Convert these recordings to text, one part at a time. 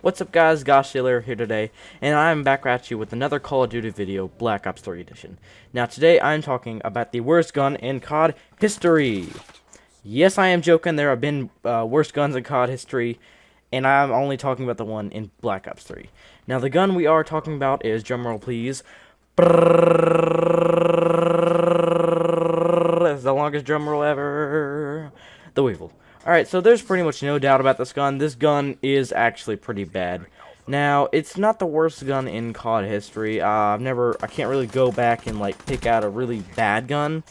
What's up guys, Goshiller here today, and I'm back at you with another Call of Duty video, Black Ops 3 edition. Now today I'm talking about the worst gun in COD history. Yes, I am joking, there have been worse guns in COD history, and I'm only talking about the one in Black Ops 3. Now the gun we are talking about is, drumroll please, it's the longest drumroll ever, the Weevil. Alright, so there's pretty much no doubt about this gun. This gun is actually pretty bad. Now, it's not the worst gun in COD history. I can't really go back and, like, pick out a really bad gun.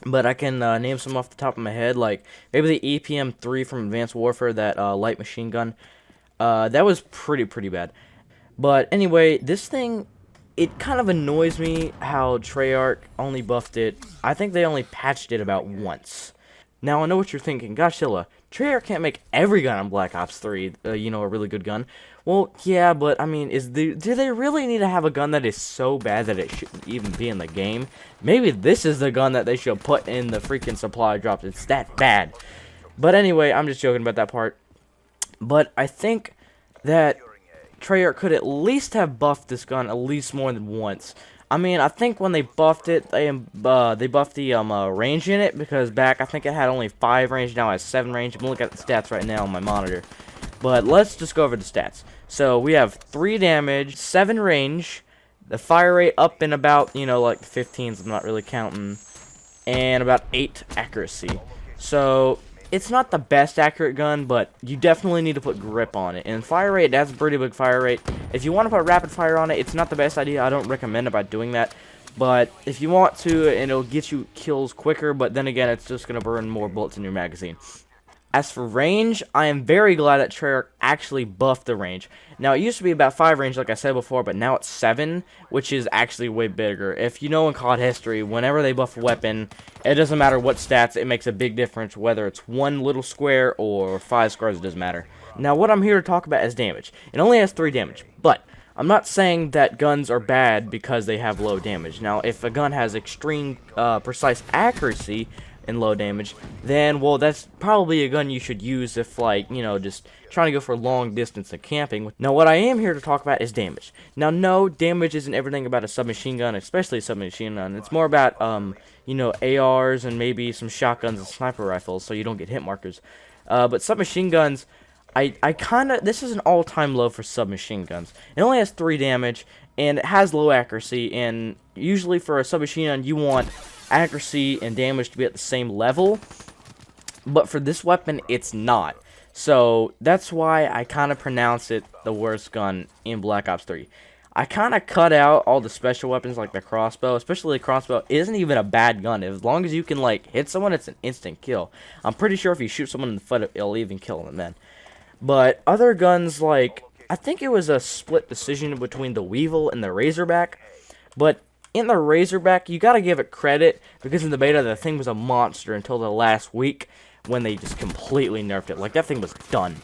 But I can name some off the top of my head, like, maybe the EPM-3 from Advanced Warfare, that light machine gun. That was pretty bad. But anyway, this thing, it kind of annoys me how Treyarch only buffed it. I think they only patched it about once. Now, I know what you're thinking, Goshilla, Treyarch can't make every gun on Black Ops 3, a really good gun. Well, yeah, but, I mean, do they really need to have a gun that is so bad that it shouldn't even be in the game? Maybe this is the gun that they should put in the freaking supply drops. It's that bad. But anyway, I'm just joking about that part. But I think that Treyarch could at least have buffed this gun at least more than once. I mean, I think when they buffed it, they buffed the range in it, because back I think it had only 5 range, now it has 7 range. I'm looking at the stats right now on my monitor. But let's just go over the stats. So we have 3 damage, 7 range, the fire rate up in about, like 15s, I'm not really counting, and about 8 accuracy. So it's not the best accurate gun, but you definitely need to put grip on it. And fire rate, that's a pretty big fire rate. If you want to put rapid fire on it, it's not the best idea. I don't recommend about doing that. But if you want to, and it'll get you kills quicker, but then again, it's just going to burn more bullets in your magazine. As for range, I am very glad that Treyarch actually buffed the range. Now, it used to be about 5 range, like I said before, but now it's 7, which is actually way bigger. If you know in COD history, whenever they buff a weapon, it doesn't matter what stats, it makes a big difference, whether it's 1 little square or 5 squares, it doesn't matter. Now, what I'm here to talk about is damage. It only has 3 damage, but I'm not saying that guns are bad because they have low damage. Now, if a gun has extreme precise accuracy and low damage, then, well, that's probably a gun you should use if, like, just trying to go for long distance and camping. Now, what I am here to talk about is damage. Now, no, damage isn't everything about a submachine gun, especially a submachine gun. It's more about, ARs and maybe some shotguns and sniper rifles, so you don't get hit markers. But submachine guns, this is an all-time low for submachine guns. It only has 3 damage, and it has low accuracy, and usually for a submachine gun, you want accuracy and damage to be at the same level, but for this weapon, it's not. So that's why I kind of pronounce it the worst gun in Black Ops 3. I kind of cut out all the special weapons like the crossbow, especially the crossbow isn't even a bad gun. As long as you can, like, hit someone, it's an instant kill. I'm pretty sure if you shoot someone in the foot, it'll even kill them then. But other guns, like, I think it was a split decision between the Weevil and the Razorback, but in the Razorback, you gotta give it credit, because in the beta, the thing was a monster until the last week, when they just completely nerfed it. Like, that thing was done.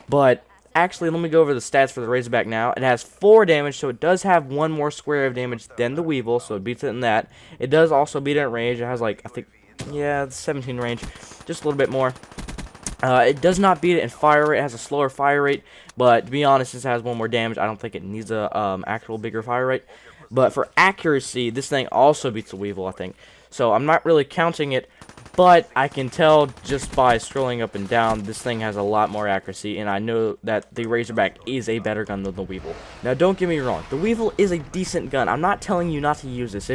But actually, let me go over the stats for the Razorback now. It has 4 damage, so it does have 1 more square of damage than the Weevil, so it beats it in that. It does also beat it in range. It has, like, I think, yeah, 17 range, just a little bit more. It does not beat it in fire rate. It has a slower fire rate, but to be honest, since it has 1 more damage, I don't think it needs a actual bigger fire rate. But for accuracy, this thing also beats the Weevil, I think. So I'm not really counting it, but I can tell just by scrolling up and down, this thing has a lot more accuracy, and I know that the Razorback is a better gun than the Weevil. Now, don't get me wrong, the Weevil is a decent gun. I'm not telling you not to use this.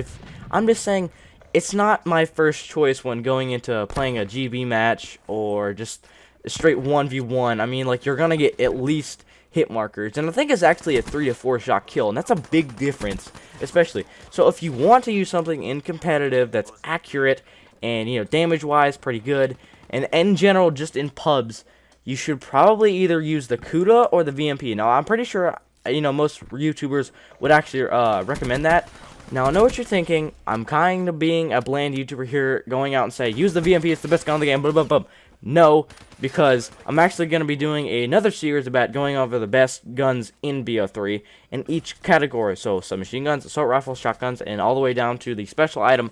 I'm just saying it's not my first choice when going into playing a GB match or just a straight 1v1. I mean, like, you're gonna get at least hit markers, and I think it's actually a 3 to 4 shot kill, and that's a big difference, especially. So if you want to use something in competitive that's accurate and, damage wise pretty good, and in general just in pubs, you should probably either use the CUDA or the VMP. Now, I'm pretty sure most YouTubers would actually recommend that. Now, I know what you're thinking. I'm kind of being a bland YouTuber here, going out and say, use the VMP, it's the best gun in the game, blah, blah, blah. No, because I'm actually going to be doing another series about going over the best guns in BO3 in each category. So, submachine guns, assault rifles, shotguns, and all the way down to the special item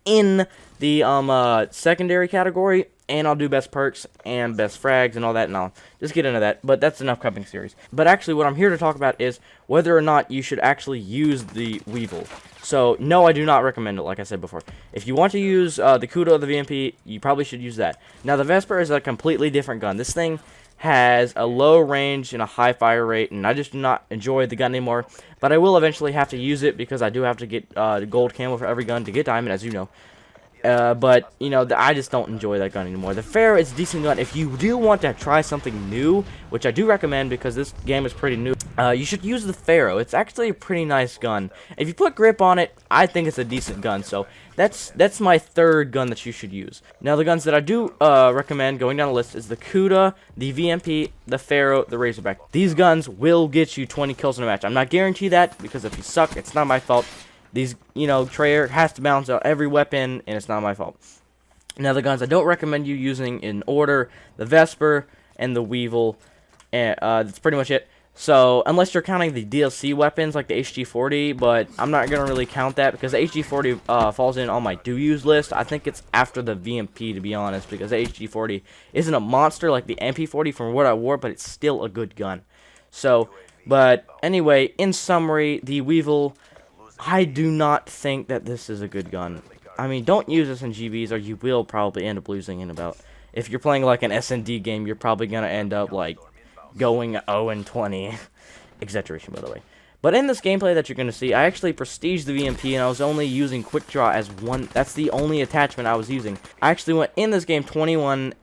in the secondary category. and I'll do best perks and best frags and all that, and I'll just get into that. But that's an upcoming series. But actually, what I'm here to talk about is whether or not you should actually use the Weevil. So, no, I do not recommend it, like I said before. If you want to use the COD or the VMP, you probably should use that. Now, the Vesper is a completely different gun. This thing has a low range and a high fire rate, and I just do not enjoy the gun anymore. But I will eventually have to use it because I do have to get gold camo for every gun to get diamond, as you know. But, you know, I just don't enjoy that gun anymore. The Pharaoh is a decent gun. If you do want to try something new, which I do recommend because this game is pretty new, you should use the Pharaoh. It's actually a pretty nice gun. If you put grip on it, I think it's a decent gun. So that's my third gun that you should use. Now, the guns that I do recommend going down the list is the Cuda, the VMP, the Pharaoh, the Razorback. These guns will get you 20 kills in a match. I'm not guaranteeing that because if you suck, it's not my fault. These, you know, Trayer has to balance out every weapon, and it's not my fault. Now, the guns I don't recommend you using in order, the Vesper and the Weevil, and that's pretty much it. So, unless you're counting the DLC weapons, like the HG40, but I'm not going to really count that, because the HG40 falls in on my do-use list. I think it's after the VMP, to be honest, because the HG40 isn't a monster like the MP40 from World at War, but it's still a good gun. So, but anyway, in summary, the Weevil, I do not think that this is a good gun. I mean, don't use this in GBs or you will probably end up losing in about... If you're playing like an S&D game, you're probably going to end up like going 0-20. Exaggeration, by the way. But in this gameplay that you're going to see, I actually prestiged the VMP and I was only using Quick Draw as one. That's the only attachment I was using. I actually went in this game 21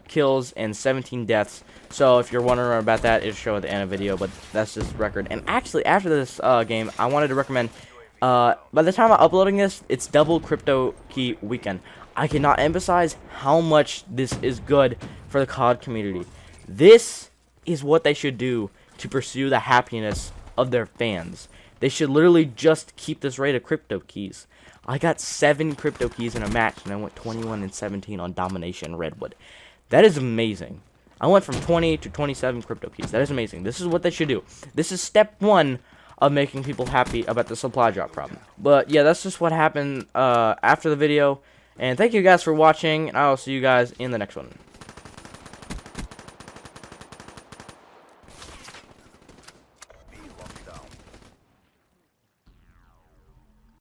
kills and 17 deaths. So if you're wondering about that, it'll show at the end of the video, but that's just record. And actually, after this game, I wanted to recommend... by the time I'm uploading this, it's double crypto key weekend. I cannot emphasize how much this is good for the COD community. This is what they should do to pursue the happiness of their fans. They should literally just keep this rate of crypto keys. I got 7 crypto keys in a match, and I went 21 and 17 on Domination Redwood. That is amazing. I went from 20 to 27 crypto keys. That is amazing. This is what they should do. This is step 1 of making people happy about the supply drop problem. But yeah, that's just what happened after the video. And thank you guys for watching, and I will see you guys in the next one.